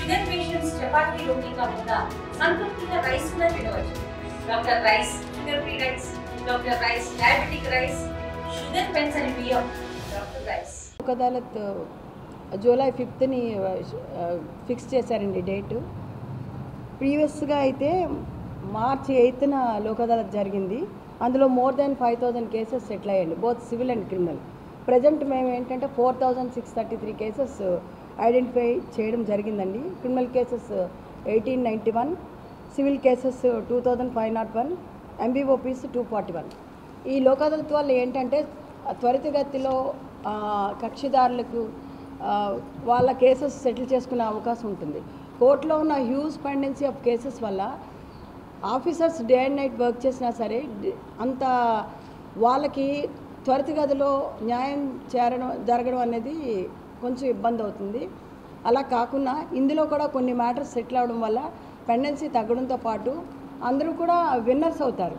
Sugar patients chapati రోటీ కాకుండా సంతృప్తిగా rice కూడా తినవచ్చు. Doctor rice, sugar free rice, doctor rice, diabetic rice, sugar పెంచని బియ్యం, doctor rice. Lok Adalat July 5ని ఫిక్స్ చేశారండి డేటు. ప్రీవియస్గా అయితే మార్చి 8న లోక్ అదాలత్ జరిగింది. అందులో మోర్ దాన్ 5,000 కేసెస్ సెటిల్ అయ్యండి, both civil and criminal. Present మేము ఏంటంటే 4,633 కేసెస్ ఐడెంటిఫై చేయడం జరిగిందండి. క్రిమినల్ కేసెస్ 1891, సివిల్ కేసెస్ 2,501, ఎంబీఓపీస్ 241. ఈ లోక్ అదాలత్ వల్ల ఏంటంటే త్వరితగతిలో కక్షిదారులకు వాళ్ళ కేసెస్ సెటిల్ చేసుకునే అవకాశం ఉంటుంది. కోర్టులో ఉన్న హ్యూజ్ పెండెన్సీ ఆఫ్ కేసెస్ వల్ల officers day and night work చేసినా సరే అంత వాళ్ళకి త్వరితగతిలో న్యాయం జరగడం అనేది కొంచెం ఇబ్బంది అవుతుంది. అలా కాకుండా ఇందులో కూడా కొన్ని మ్యాటర్స్ సెటిల్ అవ్వడం వల్ల పెండెన్సీ తగ్గడంతో పాటు అందరూ కూడా విన్నర్స్ అవుతారు.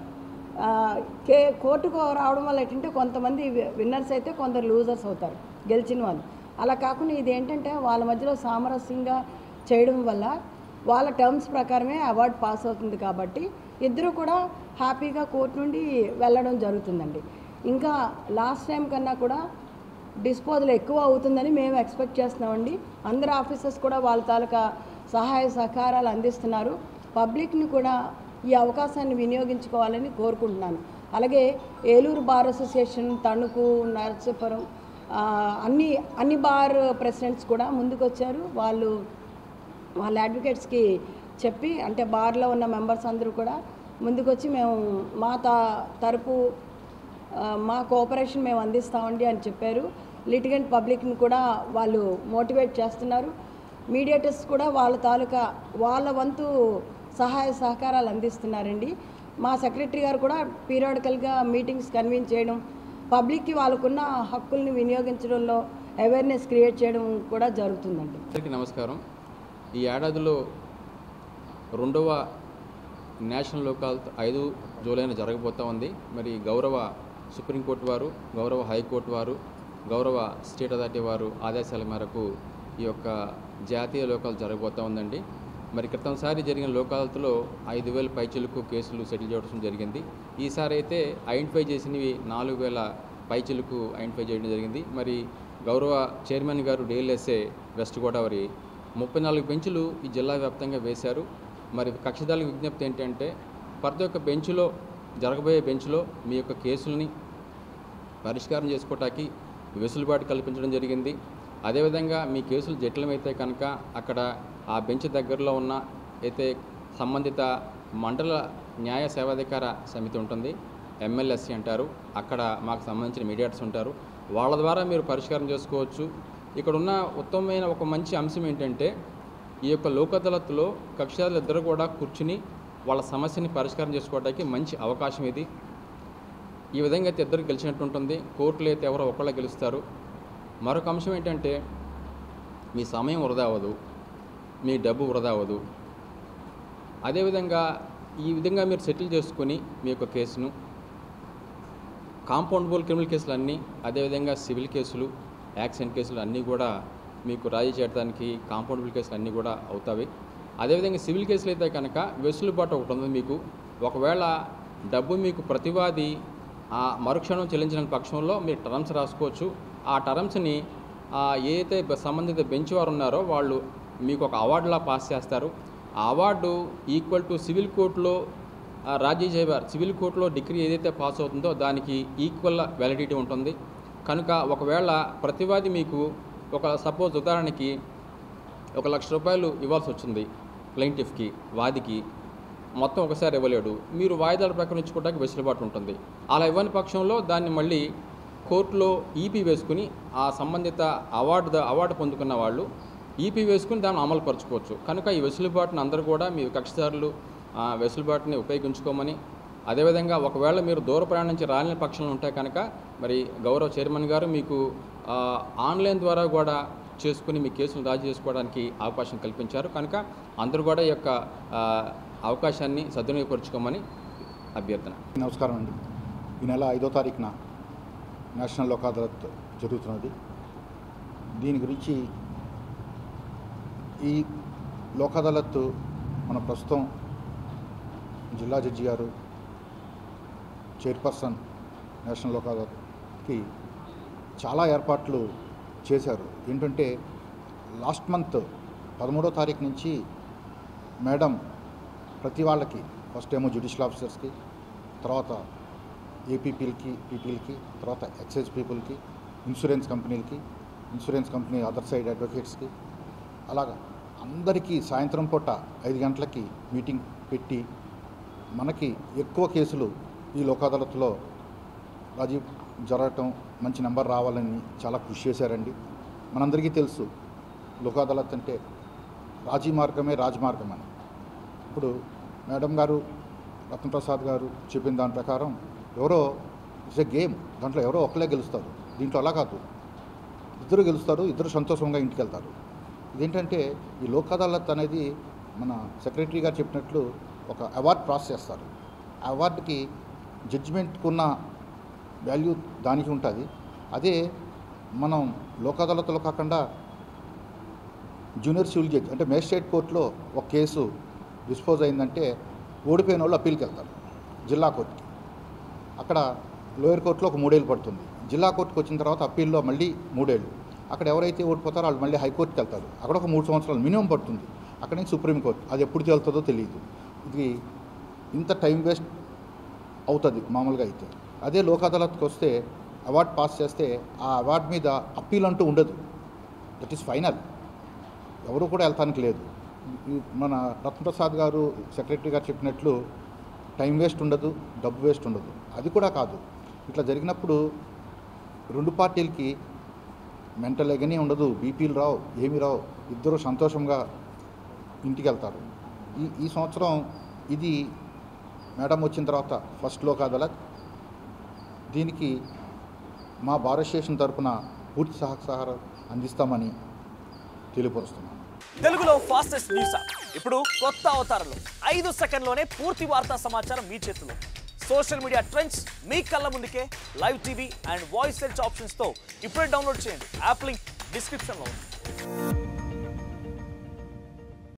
కోర్టుకు రావడం వల్ల ఏంటంటే కొంతమంది విన్నర్స్ అయితే కొందరు లూజర్స్ అవుతారు, గెలిచిన వాళ్ళు. అలా కాకుండా ఇది ఏంటంటే వాళ్ళ మధ్యలో సామరస్యంగా చేయడం వల్ల వాళ్ళ టర్మ్స్ ప్రకారమే అవార్డు పాస్ అవుతుంది. కాబట్టి ఇద్దరు కూడా హ్యాపీగా కోర్టు నుండి వెళ్ళడం జరుగుతుందండి. ఇంకా లాస్ట్ టైం కన్నా కూడా డిస్పోజల్ ఎక్కువ అవుతుందని మేము ఎక్స్పెక్ట్ చేస్తున్నామండి. అందరు ఆఫీసర్స్ కూడా వాళ్ళ తాలూకా సహాయ సహకారాలు అందిస్తున్నారు. పబ్లిక్ని కూడా ఈ అవకాశాన్ని వినియోగించుకోవాలని కోరుకుంటున్నాను. అలాగే ఏలూరు బార్ అసోసియేషన్, తణుకు, నరసాపురం అన్ని బార్ ప్రెసిడెంట్స్ కూడా ముందుకు వచ్చారు. వాళ్ళ అడ్వకేట్స్కి చెప్పి, అంటే బార్లో ఉన్న మెంబర్స్ అందరూ కూడా ముందుకు వచ్చి మేము మా తరపు మా కోఆపరేషన్ మేము అందిస్తామండి అని చెప్పారు. లిటిగెంట్ పబ్లిక్ని కూడా వాళ్ళు మోటివేట్ చేస్తున్నారు. మీడియేటర్స్ కూడా వాళ్ళ వంతు సహాయ సహకారాలు అందిస్తున్నారండి. మా సెక్రటరీ గారు కూడా పీరియాడికల్గా మీటింగ్స్ కన్వీన్ చేయడం, పబ్లిక్కి వాళ్ళకున్న హక్కుల్ని వినియోగించడంలో అవేర్నెస్ క్రియేట్ చేయడం కూడా జరుగుతుందండి. అందరికీ నమస్కారం. ఈ ఏడాదిలో 2వ నేషనల్ లోక్ అదాలత్ 5 జూలైన జరగబోతూ ఉంది. మరి గౌరవ సుప్రీంకోర్టు వారు, గౌరవ హైకోర్టు వారు, గౌరవ స్టేట్ అథారిటీ వారు ఆదేశాల మేరకు ఈ యొక్క జాతీయ లోక్ అదాలత్ జరగబోతూ ఉందండి. మరి క్రితంసారి జరిగిన లోక్ అదాలత్లో 5,000 పైచిలుకు కేసులు సెటిల్ చేయడం జరిగింది. ఈసారి అయితే ఐడెంటిఫై చేసినవి 4,000 పైచిలుకు ఐడెంటిఫై చేయడం జరిగింది. మరి గౌరవ చైర్మన్ గారు డిఎల్ఎస్ఏ వెస్ట్ గోదావరి 34 బెంచులు ఈ జిల్లా వ్యాప్తంగా వేశారు. మరి కక్షిదారులకు విజ్ఞప్తి ఏంటంటే ప్రతి ఒక్క బెంచ్లో, జరగబోయే బెంచ్లో మీ యొక్క కేసుల్ని పరిష్కారం చేసుకోవటానికి వెసులుబాటు కల్పించడం జరిగింది. అదేవిధంగా మీ కేసులు జటిలమైతే కనుక అక్కడ ఆ బెంచ్ దగ్గరలో ఉన్న అయితే సంబంధిత మండల న్యాయ సేవాధికార సమితి ఉంటుంది, MLSC అంటారు. అక్కడ మాకు సంబంధించిన మీడియేటర్స్ ఉంటారు. వాళ్ళ ద్వారా మీరు పరిష్కారం చేసుకోవచ్చు. ఇక్కడ ఉన్న ఉత్తమమైన ఒక మంచి అంశం ఏంటంటే ఈ యొక్క లోక్ అదాలత్లో కక్షిదారులు ఇద్దరు కూడా కూర్చుని వాళ్ళ సమస్యని పరిష్కారం చేసుకోవడానికి మంచి అవకాశం ఇది. ఈ విధంగా అయితే ఇద్దరు గెలిచినట్టు ఉంటుంది. కోర్టులో అయితే ఎవరో ఒకళ్ళ గెలుస్తారు. మరొక అంశం ఏంటంటే మీ సమయం వృధా అవ్వదు, మీ డబ్బు వృధా అవ్వదు. అదేవిధంగా ఈ విధంగా మీరు సెటిల్ చేసుకొని మీ యొక్క కేసును కాంపౌండబుల్ క్రిమినల్ కేసులు అన్నీ, అదేవిధంగా సివిల్ కేసులు, యాక్సిడెంట్ కేసులు అన్నీ కూడా మీకు రాజీ చేయడానికి కాంపౌండబుల్ కేసులు అన్నీ కూడా అవుతాయి. అదేవిధంగా సివిల్ కేసులు అయితే కనుక వెసులుబాటు ఒకటి ఉంది మీకు. ఒకవేళ డబ్బు మీకు ప్రతివాది మరుక్షణం చెల్లించిన పక్షంలో మీరు టర్మ్స్ రాసుకోవచ్చు. ఆ టర్మ్స్ని ఏదైతే సంబంధిత బెంచ్ వారు ఉన్నారో వాళ్ళు మీకు ఒక అవార్డులా పాస్ చేస్తారు. ఆ అవార్డు ఈక్వల్ టు సివిల్ కోర్టులో రాజీ చేయవారు సివిల్ కోర్టులో డిగ్రీ ఏదైతే పాస్ అవుతుందో దానికి ఈక్వల్ వ్యాలిడిటీ ఉంటుంది. కనుక ఒకవేళ ప్రతివాది మీకు సపోజ్ ఉదాహరణకి 1,00,000 రూపాయలు ఇవ్వాల్సి వచ్చింది ప్లెయింటిఫ్కి, వాదికి, మొత్తం ఒకసారి ఇవ్వలేడు, మీరు వాయిదాల ప్రకారం ఇచ్చుకోవడానికి వెసులుబాటు ఉంటుంది. అలా ఇవ్వని పక్షంలో దాన్ని మళ్ళీ కోర్టులో ఈపీ వేసుకుని ఆ సంబంధిత అవార్డు పొందుకున్న వాళ్ళు ఈపీ వేసుకుని దాన్ని అమలు పరుచుకోవచ్చు. కనుక ఈ వెసులుబాటును అందరూ కూడా మీ కక్షిదారులు వెసులుబాటుని ఉపయోగించుకోమని, అదేవిధంగా ఒకవేళ మీరు దూర ప్రయాణం నుంచి రాలేని పక్షంలో ఉంటే కనుక మరి గౌరవ చైర్మన్ గారు మీకు ఆన్లైన్ ద్వారా కూడా చేసుకుని మీ కేసులు రాజీ చేసుకోవడానికి అవకాశం కల్పించారు. కనుక అందరూ కూడా ఈ యొక్క అవకాశాన్ని సద్వినియోగపరుచుకోమని అభ్యర్థన. నమస్కారం అండి. ఈ నెల 5వ తారీఖున నేషనల్ లోక్ అదాలత్ జరుగుతున్నది. దీని గురించి ఈ లోక్ అదాలత్ మన ప్రస్తుతం జిల్లా జడ్జి గారు చైర్పర్సన్ నేషనల్ లోక్ అదాలత్కి చాలా ఏర్పాట్లు చేశారు. ఏంటంటే లాస్ట్ మంత్ 13వ తారీఖు నుంచి మేడం ప్రతి వాళ్ళకి ఫస్ట్ ఏమో జ్యుడిషియల్ ఆఫీసర్స్కి, తర్వాత ఏపీపీలకి, పీపీలకి, తర్వాత ఎక్సైజ్ పీపుల్కి, ఇన్సూరెన్స్ కంపెనీలకి, ఇన్సూరెన్స్ కంపెనీ అదర్ సైడ్ అడ్వకేట్స్కి, అలాగా అందరికీ సాయంత్రం పూట 5 గంటలకి మీటింగ్ పెట్టి మనకి ఎక్కువ కేసులు ఈ లోక్ అదాలత్లో రాజీ జరగటం, మంచి నెంబర్ రావాలని చాలా కృషి చేశారండి. మనందరికీ తెలుసు లోక్ అదాలత్ అంటే రాజీ మార్గమే రాజమార్గం అని. ఇప్పుడు మేడం గారు, రత్నప్రసాద్ గారు చెప్పిన దాని ప్రకారం ఎవరో ఇట్స్ ఏ గేమ్, దాంట్లో ఎవరో ఒకళ్ళే గెలుస్తారు. దీంట్లో అలా కాదు, ఇద్దరు గెలుస్తారు, ఇద్దరు సంతోషంగా ఇంటికి వెళ్తారు. ఇదేంటంటే ఈ లోక్ అదాలత్ అనేది మన సెక్రటరీ గారు చెప్పినట్లు ఒక అవార్డ్ పాస్ చేస్తారు. ఆ అవార్డుకి జడ్జిమెంట్కున్న వాల్యూ దానికి ఉంటుంది. అదే మనం లోక్ అదాలత్లో కాకుండా జూనియర్ సివిల్ జడ్జ్ అంటే మేజిస్ట్రేట్ కోర్టులో ఒక కేసు డిస్పోజ్ అయిందంటే ఓడిపోయిన వాళ్ళు అప్పీల్కి వెళ్తారు జిల్లా కోర్టుకి. అక్కడ లోయర్ కోర్టులో ఒక 3 ఏళ్ళు పడుతుంది. జిల్లా కోర్టుకు వచ్చిన తర్వాత అప్పీల్లో మళ్ళీ 3 ఏళ్ళు. అక్కడ ఎవరైతే ఓడిపోతారో వాళ్ళు మళ్ళీ హైకోర్టుకి వెళ్తారు. అక్కడ ఒక 3 సంవత్సరాలు మినిమం పడుతుంది. అక్కడి నుంచి సుప్రీంకోర్టు, అది ఎప్పుడు తేలుతుందో తెలియదు. ఇది ఇంత టైం వేస్ట్ అవుతుంది మామూలుగా అయితే. అదే లోక్ అదాలత్కి వస్తే అవార్డు పాస్ చేస్తే ఆ అవార్డు మీద అప్పీల్ అంటూ ఉండదు. దట్ ఈస్ ఫైనల్, ఎవరు కూడా వెళ్తానికి లేదు. మన రత్నప్రసాద్ గారు సెక్రటరీ గారు చెప్పినట్లు టైం వేస్ట్ ఉండదు, డబ్బు వేస్ట్ ఉండదు. అది కూడా కాదు, ఇట్లా జరిగినప్పుడు 2 పార్టీలకి మెంటల్ ఎగనీ ఉండదు, బీపీలు రావు, ఏమీ రావు, ఇద్దరు సంతోషంగా ఇంటికి వెళ్తారు. ఈ సంవత్సరం ఇది మేడం వచ్చిన తర్వాత ఫస్ట్ లోక్ అదాలత్. దీనికి మా బార్ అసోసియేషన్ తరఫున పూర్తి సహకారం అందిస్తామని తెలియపరుస్తున్నాను. తెలుగులో ఫాస్టెస్ట్ న్యూస్ యాప్ ఇప్పుడు కొత్త అవతారంలో 5 సెకండ్లోనే పూర్తి వార్తా సమాచారం మీ చేతిలో. సోషల్ మీడియా ట్రెండ్స్ మీ కళ్ళ ముందుకే live TV and voice search ఆప్షన్స్తో ఇప్పుడే డౌన్లోడ్ చేయండి. యాప్ లింక్ డిస్క్రిప్షన్లో ఉంది.